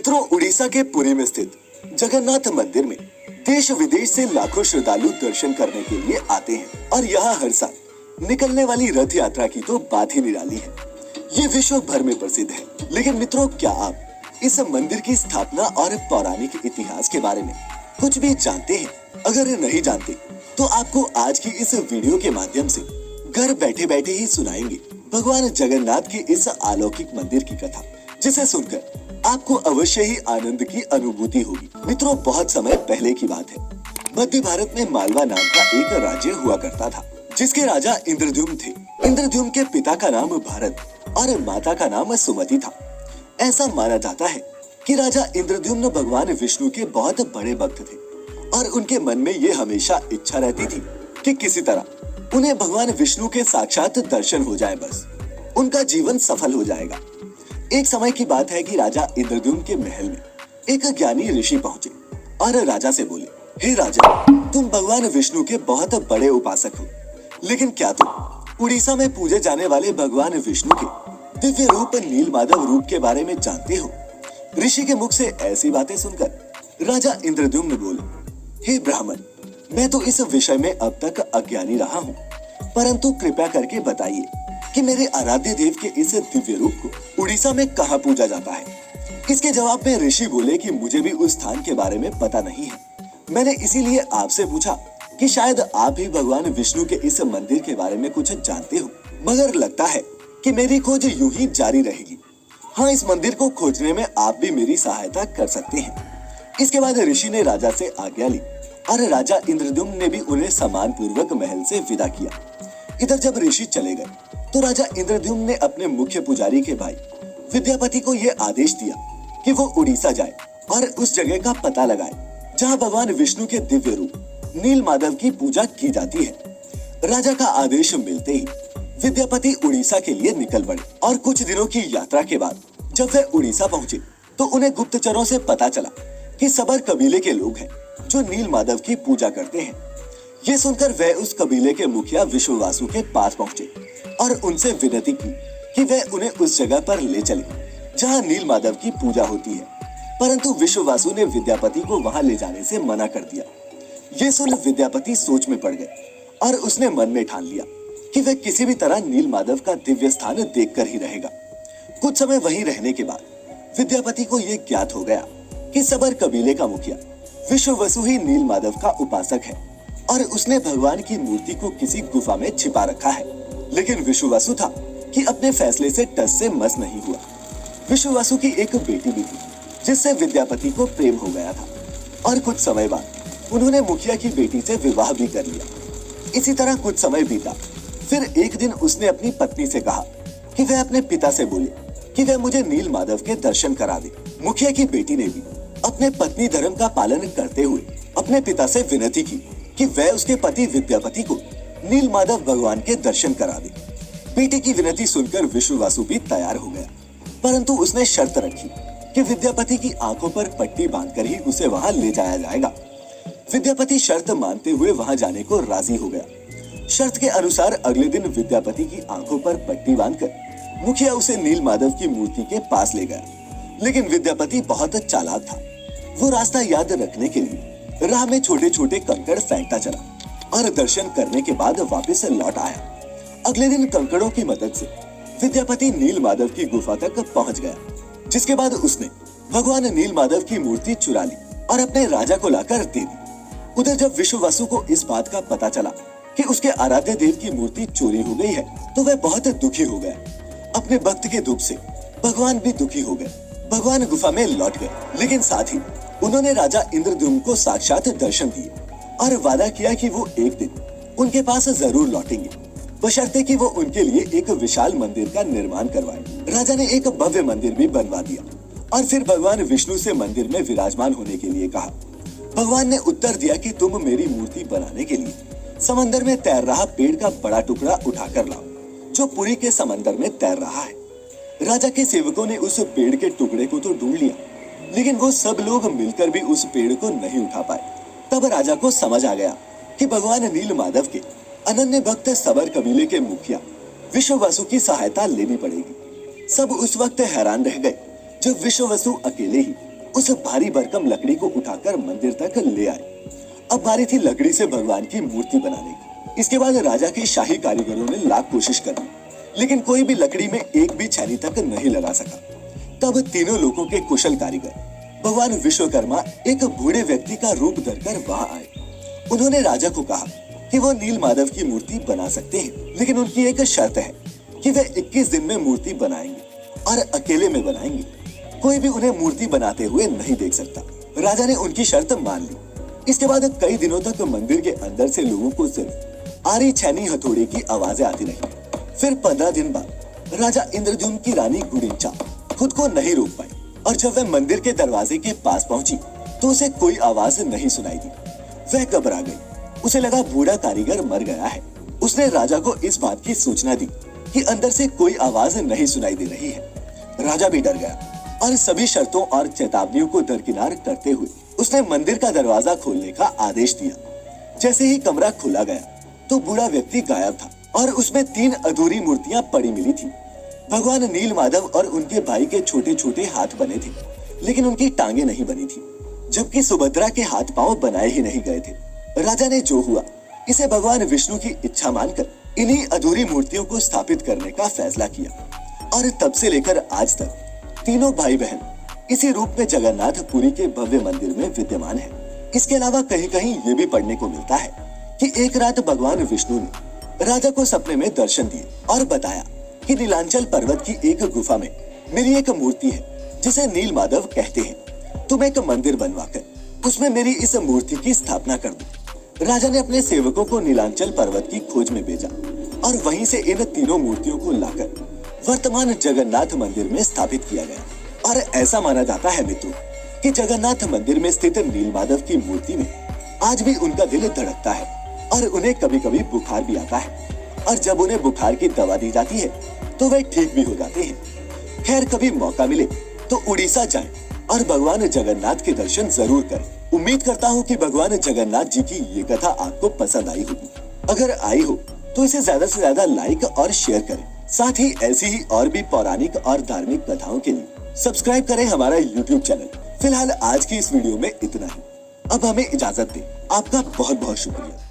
मित्रों, उड़ीसा के पुरी में स्थित जगन्नाथ मंदिर में देश विदेश से लाखों श्रद्धालु दर्शन करने के लिए आते हैं और यहाँ हर साल निकलने वाली रथ यात्रा की तो बात ही निराली है। ये विश्व भर में प्रसिद्ध है। लेकिन मित्रों, क्या आप इस मंदिर की स्थापना और पौराणिक इतिहास के बारे में कुछ भी जानते हैं? अगर नहीं जानते तो आपको आज की इस वीडियो के माध्यम से घर बैठे बैठे ही सुनाएंगे भगवान जगन्नाथ के इस अलौकिक मंदिर की कथा, जिसे सुनकर आपको अवश्य ही आनंद की अनुभूति होगी। मित्रों, बहुत समय पहले की बात है। मध्य भारत में मालवा नाम का एक राज्य हुआ करता था, जिसके राजा इंद्रद्युम्न थे। इंद्रद्युम्न के पिता का नाम भारत और माता का नाम सुमति था। ऐसा माना जाता है कि राजा इंद्रद्युम्न भगवान विष्णु के बहुत बड़े भक्त थे और उनके मन में ये हमेशा इच्छा रहती थी कि किसी तरह उन्हें भगवान विष्णु के साक्षात दर्शन हो जाए, बस उनका जीवन सफल हो जाएगा। एक समय की बात है कि राजा इंद्रद्युम्न के महल में एक ज्ञानी ऋषि पहुंचे और राजा से बोले, हे राजा, तुम भगवान विष्णु के बहुत बड़े उपासक हो, लेकिन क्या तुम उड़ीसा में पूजे जाने वाले भगवान विष्णु के दिव्य रूप नीलमाधव रूप के बारे में जानते हो? ऋषि के मुख से ऐसी बातें सुनकर राजा इंद्रद्युम्न बोले, हे ब्राह्मण, मैं तो इस विषय में अब तक अज्ञानी रहा हूँ, परंतु कृपया करके बताइए कि मेरे आराध्य देव के इस दिव्य रूप को उड़ीसा में कहाँ पूजा जाता है? इसके जवाब में ऋषि बोले कि मुझे भी उस स्थान के बारे में पता नहीं है। मैंने इसीलिए आपसे पूछा कि शायद आप भी भगवान विष्णु के इस मंदिर के बारे में कुछ जानते हो, मगर लगता है कि मेरी खोज यूं ही जारी रहेगी। हाँ, इस मंदिर को खोजने में आप भी मेरी सहायता कर सकते हैं। इसके बाद ऋषि ने राजा से आज्ञा ली और राजा इंद्रद्युम्न ने भी उन्हें सम्मान पूर्वक महल से विदा किया। इधर जब ऋषि चले गए तो राजा इंद्रद्युम्न ने अपने मुख्य पुजारी के भाई विद्यापति को यह आदेश दिया कि वो उड़ीसा जाए और उस जगह का पता लगाए जहां भगवान विष्णु के दिव्य रूप नीलमाधव की पूजा की जाती है। राजा का आदेश मिलते ही विद्यापति उड़ीसा के लिए निकल पड़े और कुछ दिनों की यात्रा के बाद जब वे उड़ीसा पहुंचे तो उन्हें गुप्तचरों से पता चला कि सबर कबीले के लोग हैं जो नीलमाधव की पूजा करते हैं। ये सुनकर वे उस कबीले के मुखिया विश्ववासु के पास पहुंचे और उनसे विनती की कि वे उन्हें उस जगह पर ले चले जहां नीलमाधव की पूजा होती है, परंतु विश्ववासु ने विद्यापति को वहां ले जाने से मना कर दिया। ये सुन विद्यापति सोच में पड़ गए और उसने मन में ठान लिया कि वह किसी भी तरह नीलमाधव का दिव्य स्थान देखकर ही रहेगा। कुछ समय वहीं रहने के बाद विद्यापति को यह ज्ञात हो गया कि सबर कबीले का मुखिया विश्ववसु ही नीलमाधव का उपासक है और उसने भगवान की मूर्ति को किसी गुफा में छिपा रखा है। लेकिन विश्ववसु था कि अपने फैसले से टस से मस नहीं हुआ। विश्ववसु की एक बेटी भी थी जिससे विद्यापति को प्रेम हो गया था और कुछ समय बाद उन्होंने मुखिया की बेटी से विवाह भी कर लिया। इसी तरह कुछ समय बीता। फिर एक दिन उसने अपनी पत्नी से कहा कि वह अपने पिता से बोले कि वह मुझे नीलमाधव के दर्शन करा दे। मुखिया की बेटी ने भी अपने पत्नी धर्म का पालन करते हुए अपने पिता से विनती की कि वह उसके पति विद्यापति को नीलमाधव भगवान के दर्शन करा दे। बेटी की विनती सुनकर विश्ववासु भी तैयार हो गया, परंतु उसने शर्त रखी कि विद्यापति की आंखों पर पट्टी बांधकर ही उसे वहां ले जाया जाएगा। विद्यापति शर्त मानते हुए वहां जाने को राजी हो गया। शर्त के अनुसार अगले दिन विद्यापति की आंखों पर पट्टी बांधकर मुखिया उसे नीलमाधव की मूर्ति के पास ले गया। लेकिन विद्यापति बहुत चालाक था। वो रास्ता याद रखने के लिए राह में छोटे छोटे कंकड़ फेंकता चला और दर्शन करने के बाद वापस लौट आया। अगले दिन कंकड़ों की मदद से विद्यापति नीलमाधव की गुफा तक पहुंच गया, जिसके बाद उसने भगवान नीलमाधव की मूर्ति चुरा ली और अपने राजा को लाकर दे दी। उधर जब विश्ववसु को इस बात का पता चला कि उसके आराध्य देव की मूर्ति चोरी हो गई है तो वह बहुत दुखी हो गया। अपने भक्त के दुख से भगवान भी दुखी हो गए। भगवान गुफा में लौट गए, लेकिन साथ ही उन्होंने राजा इंद्रद्युम्न को साक्षात दर्शन दिए और वादा किया कि वो एक दिन उनके पास जरूर लौटेंगे, बशर्ते कि वो उनके लिए एक विशाल मंदिर का निर्माण करवाए। राजा ने एक भव्य मंदिर भी बनवा दिया और फिर भगवान विष्णु से मंदिर में विराजमान होने के लिए कहा। भगवान ने उत्तर दिया कि तुम मेरी मूर्ति बनाने के लिए समंदर में तैर रहा पेड़ का बड़ा टुकड़ा उठाकर लाओ, जो पुरी के समंदर में तैर रहा है। राजा के सेवकों ने उस पेड़ के टुकड़े को तो ढूंढ लिया, लेकिन वो सब लोग मिलकर भी उस पेड़ को नहीं उठा पाए। तब राजा को समझ आ गया कि भगवान नीलमाधव के अनन्य भक्त सबर कबीले के मुखिया विश्ववसु की सहायता लेनी पड़ेगी। सब उस वक्त हैरान रह गए जब विश्ववसु अकेले ही उस भारी भरकम लकड़ी को उठाकर मंदिर तक ले आए। अब बारी थी लकड़ी से भगवान की मूर्ति बनाने की। इसके बाद राजा के शाही कारीगरों ने लाख कोशिश कर ली, लेकिन कोई भी लकड़ी में एक भी छैनी तक नहीं लगा सका। तब तीनों लोगों के कुशल कारीगर भगवान विश्वकर्मा एक बूढ़े व्यक्ति का रूप धरकर वहां आए। उन्होंने राजा को कहा कि वो नील माधव की मूर्ति बना सकते हैं, लेकिन उनकी एक शर्त है कि वे 21 दिन में मूर्ति बनाएंगे और अकेले में बनाएंगे। कोई भी उन्हें मूर्ति बनाते हुए नहीं देख सकता। राजा ने उनकी शर्त मान ली। इसके बाद कई दिनों तक मंदिर के अंदर से लोगों को सिर्फ आरी छैनी हथौड़े की आवाजें आती रही। फिर 15 दिन बाद राजा इंद्रद्युम्न की रानी गुडिंचा खुद को नहीं रोक पाई, और जब वह मंदिर के दरवाजे के पास पहुंची तो उसे कोई आवाज नहीं सुनाई दी। वह घबरा गई। उसे लगा बूढ़ा कारीगर मर गया है। उसने राजा को इस बात की सूचना दी कि अंदर से कोई आवाज नहीं सुनाई दे रही है। राजा भी डर गया और सभी शर्तों और चेतावनियों को दरकिनार करते हुए उसने मंदिर का दरवाजा खोलने का आदेश दिया। जैसे ही कमरा खोला गया तो बूढ़ा व्यक्ति गायब था और उसमें 3 अधूरी मूर्तियां पड़ी मिली थी। भगवान नील माधव और उनके भाई के छोटे छोटे हाथ बने थे, लेकिन उनकी टांगे नहीं बनी थी, जबकि सुभद्रा के हाथ पांव बनाए ही नहीं गए थे। राजा ने जो हुआ इसे भगवान विष्णु की इच्छा मानकर इन्हीं अधूरी मूर्तियों को स्थापित करने का फैसला किया, और तब से लेकर आज तक तीनों भाई बहन इसी रूप में जगन्नाथ पुरी के भव्य मंदिर में विद्यमान है। इसके अलावा कहीं कहीं ये भी पढ़ने को मिलता है कि एक रात भगवान विष्णु ने राजा को सपने में दर्शन दिए और बताया कि नीलांचल पर्वत की एक गुफा में मेरी एक मूर्ति है जिसे नील माधव कहते हैं। तुम एक मंदिर बनवाकर उसमें मेरी इस मूर्ति की स्थापना कर दो। राजा ने अपने सेवकों को नीलांचल पर्वत की खोज में भेजा और वहीं से इन तीनों मूर्तियों को लाकर वर्तमान जगन्नाथ मंदिर में स्थापित किया गया। और ऐसा माना जाता है मित्रों कि जगन्नाथ मंदिर में स्थित नील माधव की मूर्ति में आज भी उनका दिल धड़कता है और उन्हें कभी कभी बुखार भी आता है, और जब उन्हें बुखार की दवा दी जाती है तो वे ठीक भी हो जाते हैं। खैर, कभी मौका मिले तो उड़ीसा जाएं और भगवान जगन्नाथ के दर्शन जरूर करें। उम्मीद करता हूँ कि भगवान जगन्नाथ जी की ये कथा आपको पसंद आई होगी। अगर आई हो तो इसे ज्यादा से ज्यादा लाइक और शेयर करें। साथ ही ऐसी ही और भी पौराणिक और धार्मिक कथाओं के लिए सब्सक्राइब करें हमारा YouTube चैनल। फिलहाल आज की इस वीडियो में इतना ही। अब हमें इजाजत दें। आपका बहुत बहुत शुक्रिया।